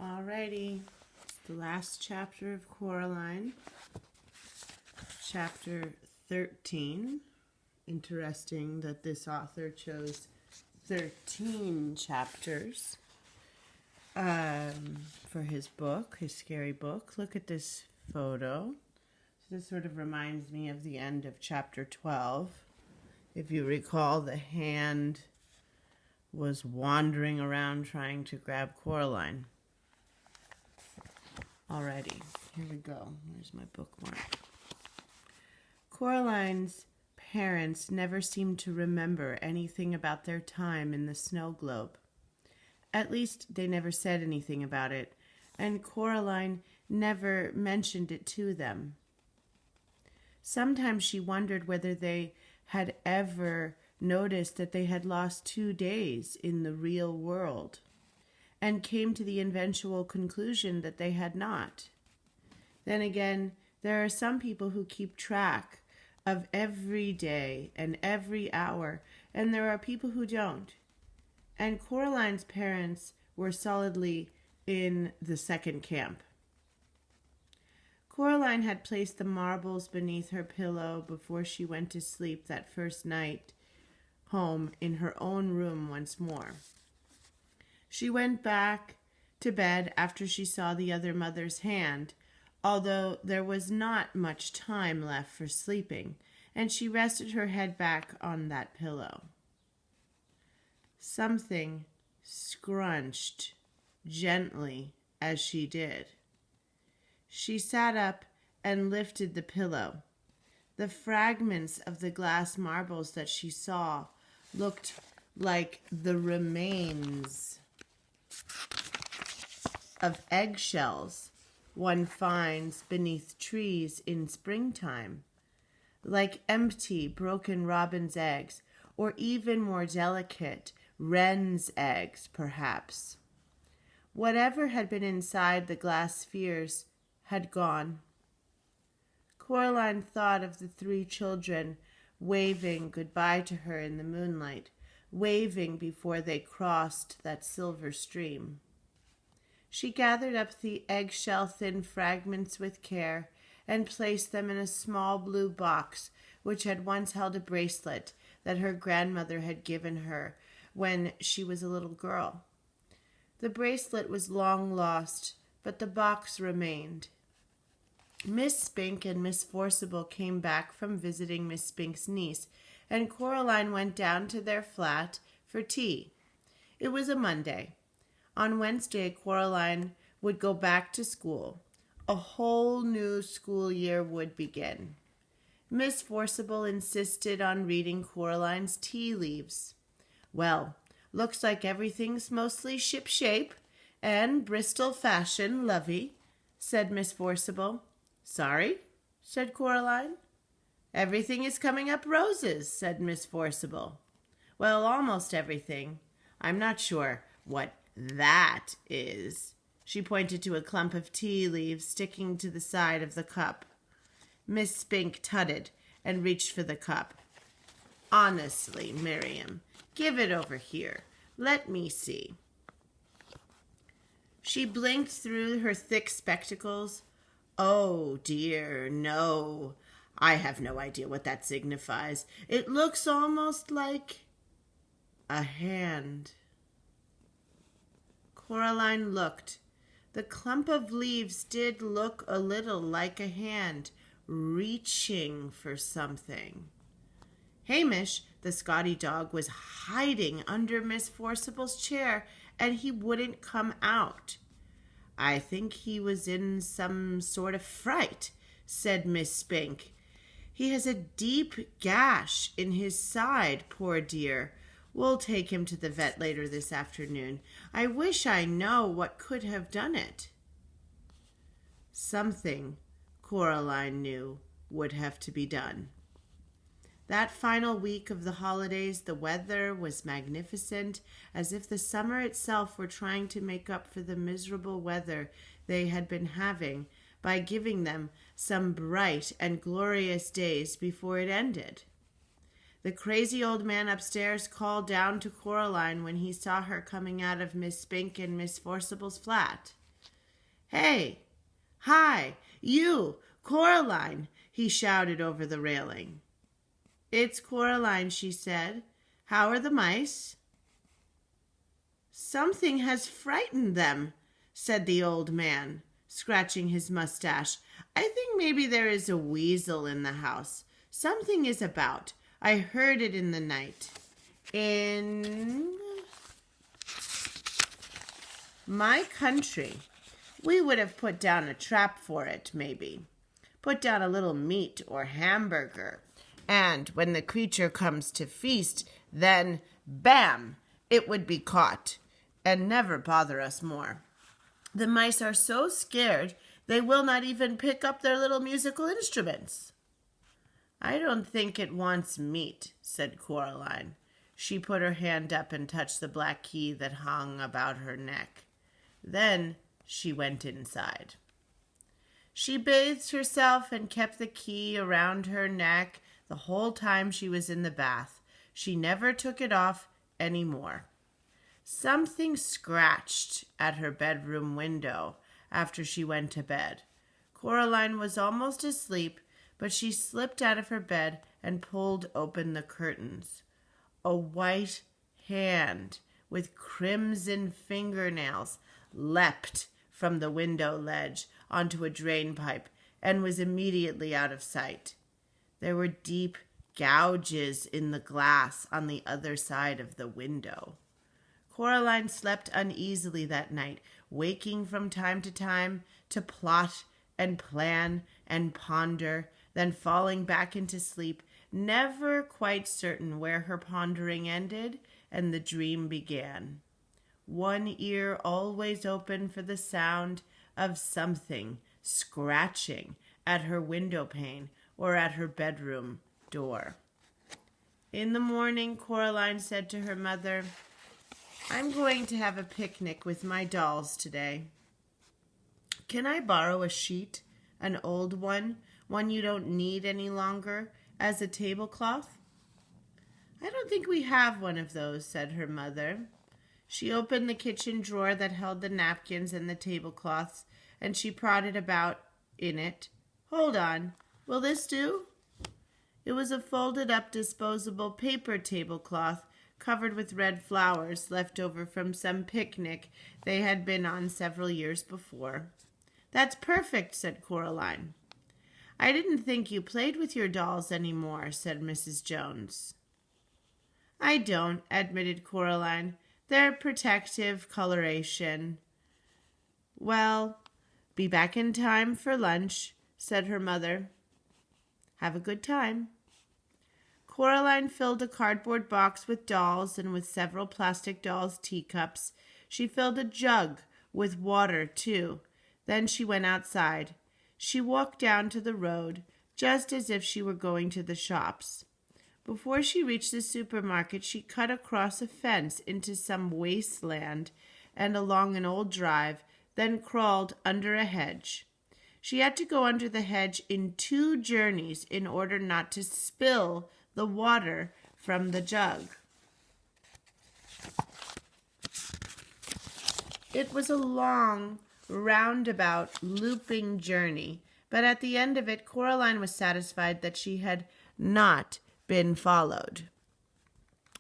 Alrighty, it's the last chapter of Coraline, chapter 13. Interesting that this author chose 13 chapters for his book, his scary book. Look at this photo. So this sort of reminds me of the end of chapter 12. If you recall, the hand was wandering around trying to grab Coraline. Alrighty, here we go. Where's my bookmark? Coraline's parents never seemed to remember anything about their time in the snow globe. At least they never said anything about it, and Coraline never mentioned it to them. Sometimes she wondered whether they had ever noticed that they had lost 2 days in the real world, and came to the eventual conclusion that they had not. Then again, there are some people who keep track of every day and every hour, and there are people who don't. And Coraline's parents were solidly in the second camp. Coraline had placed the marbles beneath her pillow before she went to sleep that first night home in her own room once more. She went back to bed after she saw the other mother's hand, although there was not much time left for sleeping, and she rested her head back on that pillow. Something scrunched gently as she did. She sat up and lifted the pillow. The fragments of the glass marbles that she saw looked like the remains of eggshells one finds beneath trees in springtime, like empty, broken robin's eggs, or even more delicate, wren's eggs, perhaps. Whatever had been inside the glass spheres had gone. Coraline thought of the 3 children waving goodbye to her in the moonlight, waving before they crossed that silver stream. She gathered up the eggshell-thin fragments with care and placed them in a small blue box which had once held a bracelet that her grandmother had given her when she was a little girl. The bracelet was long lost, but the box remained. Miss Spink and Miss Forcible came back from visiting Miss Spink's niece, and Coraline went down to their flat for tea. It was a Monday. On Wednesday, Coraline would go back to school. A whole new school year would begin. Miss Forcible insisted on reading Coraline's tea leaves. "Well, looks like everything's mostly ship-shape and Bristol fashion, lovey," said Miss Forcible. "Sorry?" said Coraline. "Everything is coming up roses," said Miss Forcible. "Well, almost everything. I'm not sure what that is." She pointed to a clump of tea leaves sticking to the side of the cup. Miss Spink tutted and reached for the cup. "Honestly, Miriam, give it over here. Let me see." She blinked through her thick spectacles. "Oh, dear, no. I have no idea what that signifies. It looks almost like a hand." Coraline looked. The clump of leaves did look a little like a hand, reaching for something. Hamish, the Scotty dog, was hiding under Miss Forcible's chair, and he wouldn't come out. "I think he was in some sort of fright," said Miss Spink. "He has a deep gash in his side, poor dear. We'll take him to the vet later this afternoon. I wish I know what could have done it." Something, Coraline knew, would have to be done. That final week of the holidays, the weather was magnificent, as if the summer itself were trying to make up for the miserable weather they had been having by giving them some bright and glorious days before it ended. The crazy old man upstairs called down to Coraline when he saw her coming out of Miss Spink and Miss Forcible's flat. "Hey! Hi! You! Coraline!" he shouted over the railing. "It's Coraline," she said. "How are the mice?" "Something has frightened them," said the old man, scratching his mustache. "I think maybe there is a weasel in the house. Something is about. I heard it in the night. In my country, we would have put down a trap for it, maybe. Put down a little meat or hamburger. And when the creature comes to feast, then, bam, it would be caught and never bother us more. The mice are so scared they will not even pick up their little musical instruments." "I don't think it wants meat," said Coraline. She put her hand up and touched the black key that hung about her neck. Then she went inside. She bathed herself and kept the key around her neck the whole time she was in the bath. She never took it off any more. Something scratched at her bedroom window after she went to bed. Coraline was almost asleep, but she slipped out of her bed and pulled open the curtains. A white hand with crimson fingernails leapt from the window ledge onto a drain pipe and was immediately out of sight. There were deep gouges in the glass on the other side of the window. Coraline slept uneasily that night, waking from time to time to plot and plan and ponder, then falling back into sleep, never quite certain where her pondering ended and the dream began. One ear always open for the sound of something scratching at her window pane or at her bedroom door. In the morning, Coraline said to her mother, "I'm going to have a picnic with my dolls today. Can I borrow a sheet, an old one you don't need any longer, as a tablecloth?" "I don't think we have one of those," said her mother. She opened the kitchen drawer that held the napkins and the tablecloths, and she prodded about in it. "Hold on. Will this do?" It was a folded-up disposable paper tablecloth covered with red flowers left over from some picnic they had been on several years before. "That's perfect," said Coraline. "I didn't think you played with your dolls any more," said Mrs. Jones. "I don't," admitted Coraline. "They're protective coloration." "Well, be back in time for lunch," said her mother. "Have a good time." Coraline filled a cardboard box with dolls and with several plastic dolls' teacups. She filled a jug with water, too. Then she went outside. She walked down to the road, just as if she were going to the shops. Before she reached the supermarket, she cut across a fence into some wasteland and along an old drive, then crawled under a hedge. She had to go under the hedge in 2 journeys in order not to spill the water from the jug. It was a long, roundabout, looping journey, but at the end of it, Coraline was satisfied that she had not been followed.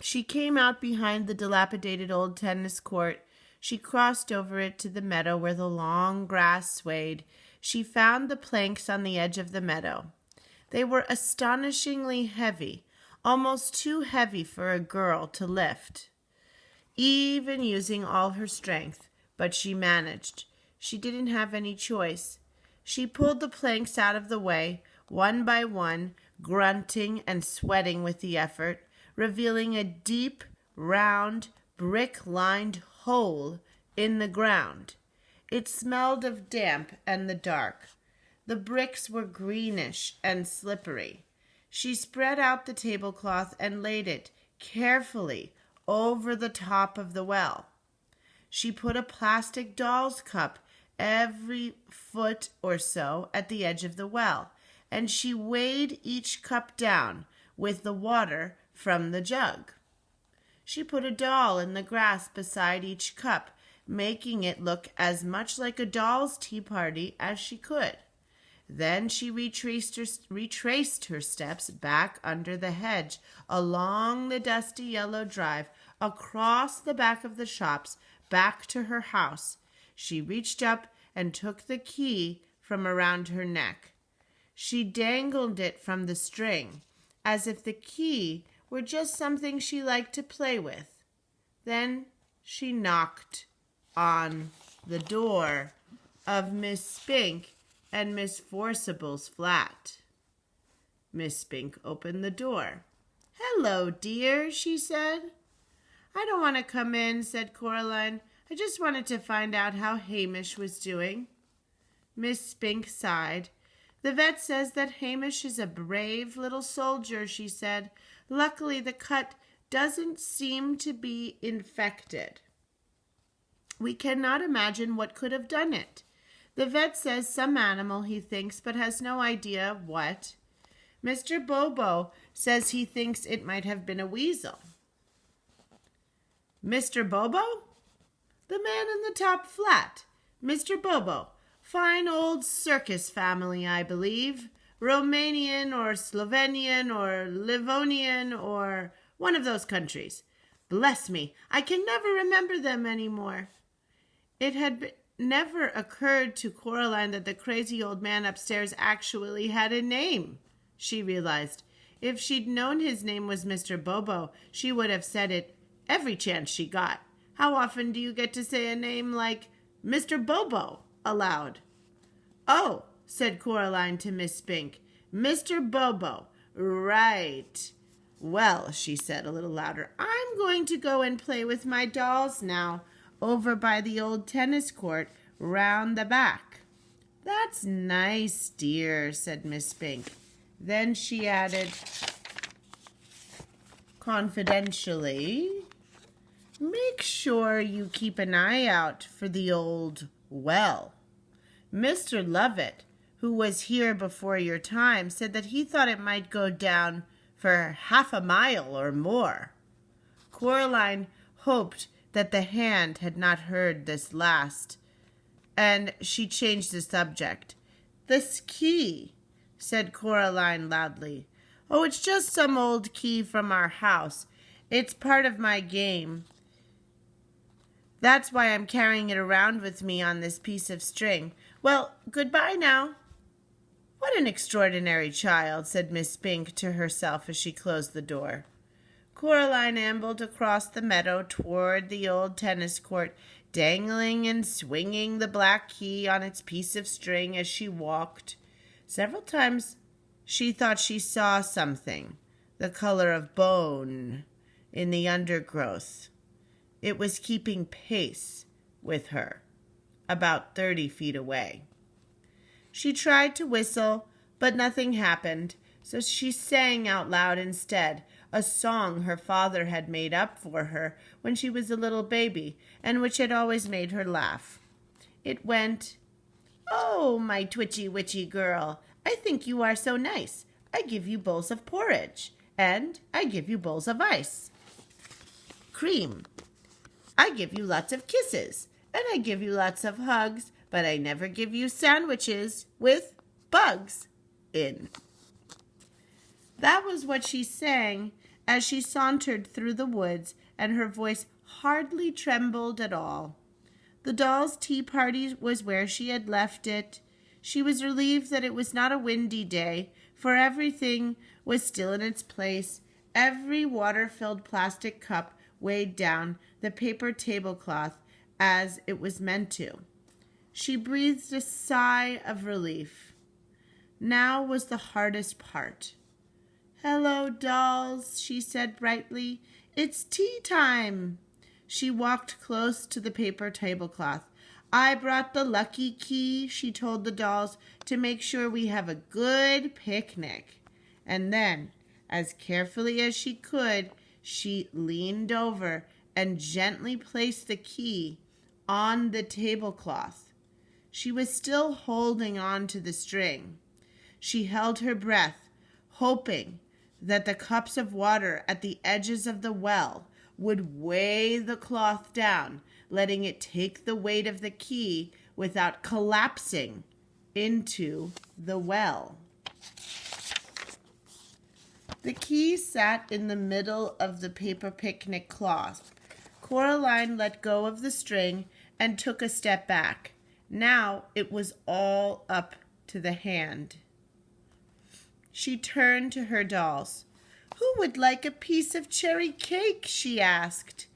She came out behind the dilapidated old tennis court. She crossed over it to the meadow where the long grass swayed. She found the planks on the edge of the meadow. They were astonishingly heavy, almost too heavy for a girl to lift, even using all her strength, but she managed. She didn't have any choice. She pulled the planks out of the way, one by one, grunting and sweating with the effort, revealing a deep, round, brick-lined hole in the ground. It smelled of damp and the dark. The bricks were greenish and slippery. She spread out the tablecloth and laid it carefully over the top of the well. She put a plastic doll's cup every foot or so at the edge of the well, and she weighed each cup down with the water from the jug. She put a doll in the grass beside each cup, making it look as much like a doll's tea party as she could. Then she retraced her steps back under the hedge, along the dusty yellow drive, across the back of the shops, back to her house. She reached up and took the key from around her neck. She dangled it from the string, as if the key were just something she liked to play with. Then she knocked on the door of Miss Spink and Miss Forcible's flat. Miss Spink opened the door. "Hello, dear," she said. "I don't want to come in," said Coraline. "I just wanted to find out how Hamish was doing." Miss Spink sighed. "The vet says that Hamish is a brave little soldier," she said. "Luckily, the cut doesn't seem to be infected. We cannot imagine what could have done it. The vet says some animal, he thinks, but has no idea what. Mr. Bobo says he thinks it might have been a weasel." "Mr. Bobo?" "The man in the top flat. Mr. Bobo. Fine old circus family, I believe. Romanian or Slovenian or Livonian or one of those countries. Bless me, I can never remember them anymore." It had never occurred to Coraline that the crazy old man upstairs actually had a name, she realized. If she'd known his name was Mr. Bobo, she would have said it every chance she got. How often do you get to say a name like Mr. Bobo aloud? "Oh," said Coraline to Miss Spink. "Mr. Bobo. Right. Well," she said a little louder, "I'm going to go and play with my dolls now, over by the old tennis court round the back." "That's nice, dear," said Miss Spink. Then she added confidentially, "Make sure you keep an eye out for the old well. Mr. Lovett, who was here before your time, said that he thought it might go down for half a mile or more." Coraline hoped that the hand had not heard this last, and she changed the subject. "This key," said Coraline loudly. "Oh, it's just some old key from our house. It's part of my game. That's why I'm carrying it around with me on this piece of string. Well, goodbye now." "What an extraordinary child," said Miss Spink to herself as she closed the door. Coraline ambled across the meadow toward the old tennis court, dangling and swinging the black key on its piece of string as she walked. Several times she thought she saw something, the color of bone, in the undergrowth. It was keeping pace with her, about 30 feet away. She tried to whistle, but nothing happened, so she sang out loud instead, a song her father had made up for her when she was a little baby, and which had always made her laugh. It went, "Oh, my twitchy witchy girl, I think you are so nice. I give you bowls of porridge, and I give you bowls of ice cream. I give you lots of kisses, and I give you lots of hugs, but I never give you sandwiches with bugs in." That was what she sang as she sauntered through the woods, and her voice hardly trembled at all. The dolls' tea party was where she had left it. She was relieved that it was not a windy day, for everything was still in its place. Every water-filled plastic cup weighed down the paper tablecloth as it was meant to. She breathed a sigh of relief. Now was the hardest part. "Hello, dolls," she said brightly. "It's tea time." She walked close to the paper tablecloth. "I brought the lucky key," she told the dolls, "to make sure we have a good picnic." And then, as carefully as she could, she leaned over and gently placed the key on the tablecloth. She was still holding on to the string. She held her breath, hoping that the cups of water at the edges of the well would weigh the cloth down letting it take the weight of the key without collapsing into the well. The key sat in the middle of the paper picnic cloth. Coraline let go of the string and took a step back. Now it was all up to the hand. She turned to her dolls. "Who would like a piece of cherry cake?" she asked.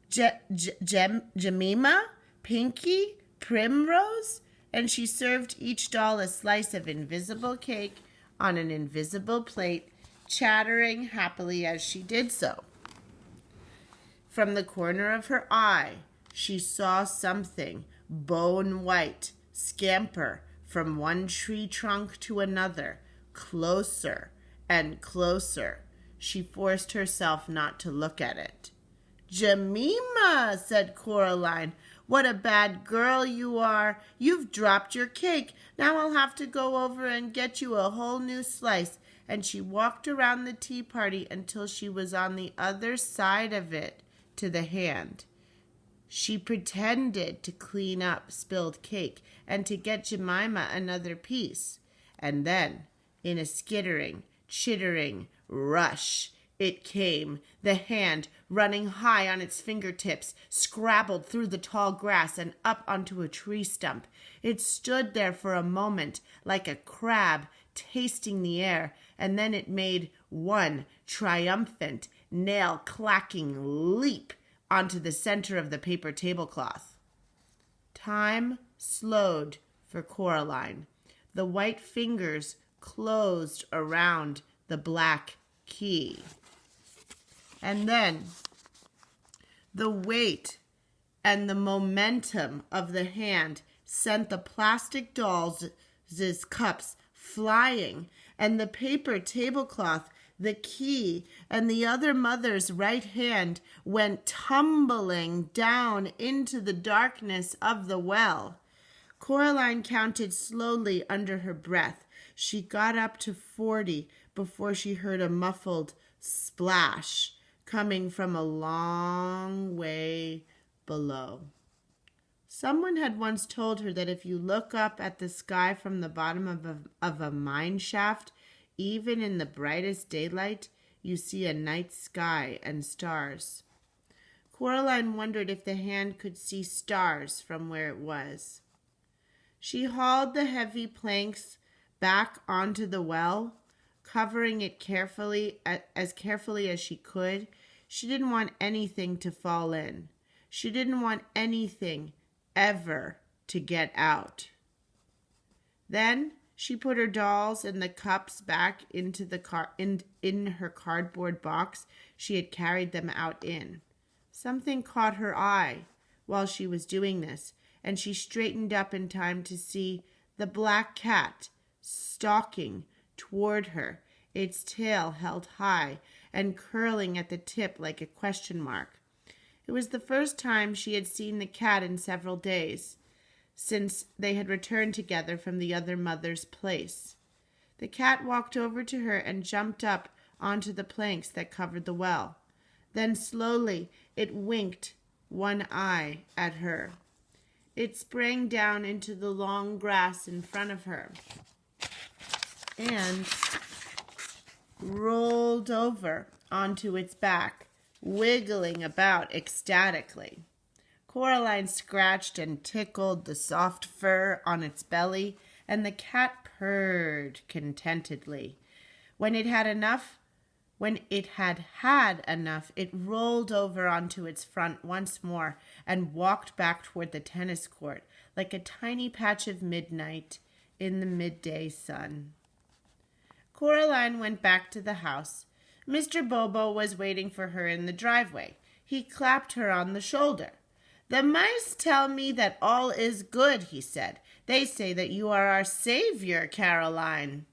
Jemima, Pinky, Primrose, and she served each doll a slice of invisible cake on an invisible plate, chattering happily as she did so. From the corner of her eye, she saw something bone white scamper from one tree trunk to another, closer and closer. She forced herself not to look at it. "Jemima," said Coraline, "what a bad girl you are. You've dropped your cake. Now I'll have to go over and get you a whole new slice." And she walked around the tea party until she was on the other side of it to the hand. She pretended to clean up spilled cake and to get Jemima another piece. And then, in a skittering, chittering rush, it came. The hand, running high on its fingertips, scrabbled through the tall grass and up onto a tree stump. It stood there for a moment like a crab tasting the air, and then it made one triumphant, nail-clacking leap onto the center of the paper tablecloth. Time slowed for Coraline. The white fingers closed around the black key. And then the weight and the momentum of the hand sent the plastic dolls' cups flying, and the paper tablecloth, the key, and the other mother's right hand went tumbling down into the darkness of the well. Coraline counted slowly under her breath. She got up to 40 before she heard a muffled splash coming from a long way below. Someone had once told her that if you look up at the sky from the bottom of a mine shaft, even in the brightest daylight, you see a night sky and stars. Coraline wondered if the hand could see stars from where it was. She hauled the heavy planks back onto the well, covering it as carefully as she could. She didn't want anything to fall in. She didn't want anything ever to get out. Then she put her dolls and the cups back into the in her cardboard box she had carried them out in. Something caught her eye while she was doing this, and she straightened up in time to see the black cat stalking toward her, its tail held high and curling at the tip like a question mark. It was the first time she had seen the cat in several days, since they had returned together from the other mother's place. The cat walked over to her and jumped up onto the planks that covered the well. Then slowly it winked one eye at her. It sprang down into the long grass in front of her and rolled over onto its back, wiggling about ecstatically. Coraline scratched and tickled the soft fur on its belly, and the cat purred contentedly. When it had had enough, it rolled over onto its front once more and walked back toward the tennis court like a tiny patch of midnight in the midday sun. Coraline went back to the house. Mr. Bobo was waiting for her in the driveway. He clapped her on the shoulder. "The mice tell me that all is good," he said. "They say that you are our savior, Caroline."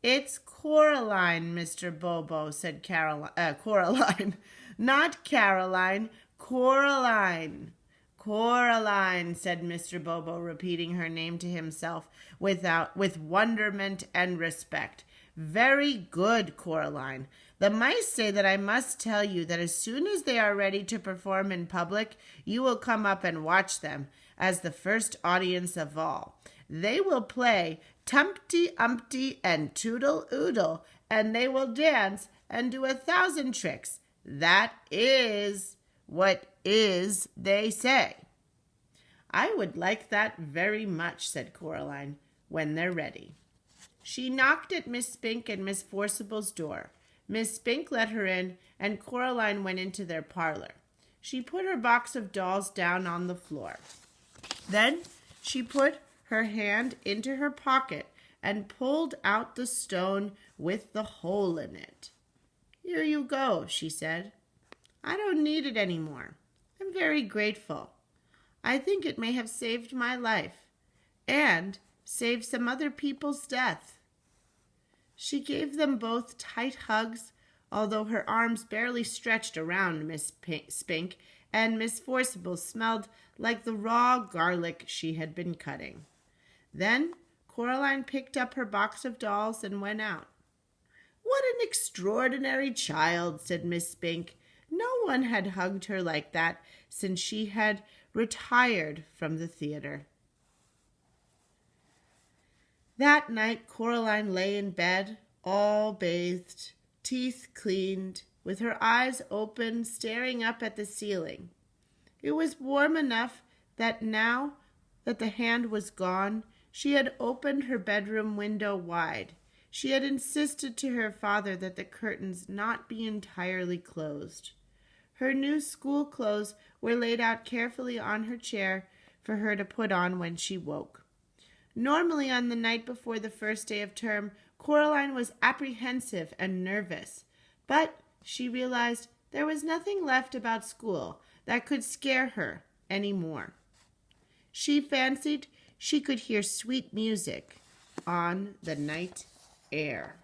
"It's Coraline, Mr. Bobo," said Coraline. "Not Caroline, Coraline." "Coraline," said Mr. Bobo, repeating her name to himself with wonderment and respect. Very good, Coraline. The mice say that I must tell you that as soon as they are ready to perform in public, you will come up and watch them as the first audience of all. They will play Tumpty Umpty and Toodle Oodle, and they will dance and do 1,000 tricks. That is what is, they say. I would like that very much, said Coraline, when they're ready. She knocked at Miss Spink and Miss Forcible's door. Miss Spink let her in, and Coraline went into their parlor. She put her box of dolls down on the floor. Then she put her hand into her pocket and pulled out the stone with the hole in it. Here you go, she said. I don't need it anymore. I'm very grateful. I think it may have saved my life and saved some other people's death. She gave them both tight hugs, although her arms barely stretched around Miss Spink, and Miss Forcible smelled like the raw garlic she had been cutting. Then Coraline picked up her box of dolls and went out. What an extraordinary child, said Miss Spink. No one had hugged her like that since she had retired from the theater. That night Coraline lay in bed, all bathed, teeth cleaned, with her eyes open, staring up at the ceiling. It was warm enough that now that the hand was gone, she had opened her bedroom window wide. She had insisted to her father that the curtains not be entirely closed. Her new school clothes were laid out carefully on her chair for her to put on when she woke. Normally, on the night before the first day of term, Coraline was apprehensive and nervous, but she realized there was nothing left about school that could scare her any more. She fancied she could hear sweet music on the night air.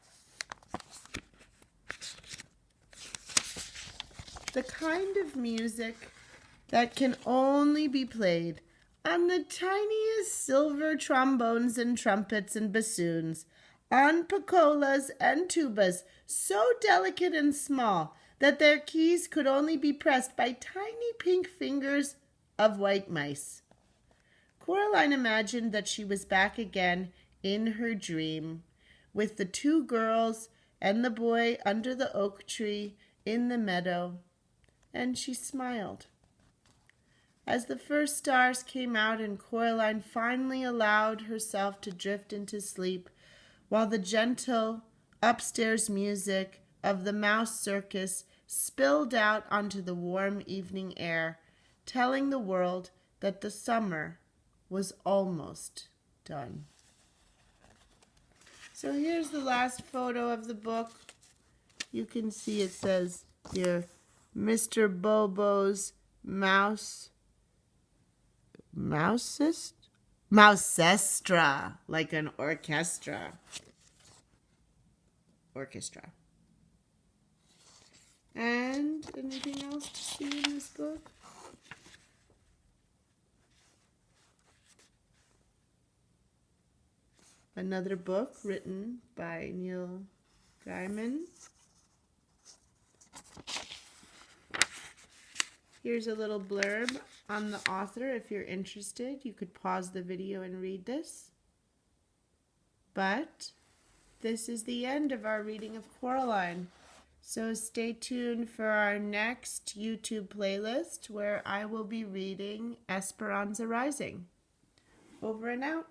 The kind of music that can only be played on the tiniest silver trombones and trumpets and bassoons, on picolas and tubas so delicate and small that their keys could only be pressed by tiny pink fingers of white mice. Coraline imagined that she was back again in her dream, with the two girls and the boy under the oak tree in the meadow, and she smiled. As the first stars came out and Coraline finally allowed herself to drift into sleep, while the gentle upstairs music of the mouse circus spilled out onto the warm evening air, telling the world that the summer was almost done. So here's the last photo of the book. You can see it says here, Mr. Bobo's Mousestra, like an orchestra. And anything else to see in this book? Another book written by Neil Gaiman. Here's a little blurb on the author. If you're interested, you could pause the video and read this. But this is the end of our reading of Coraline. So stay tuned for our next YouTube playlist where I will be reading Esperanza Rising. Over and out.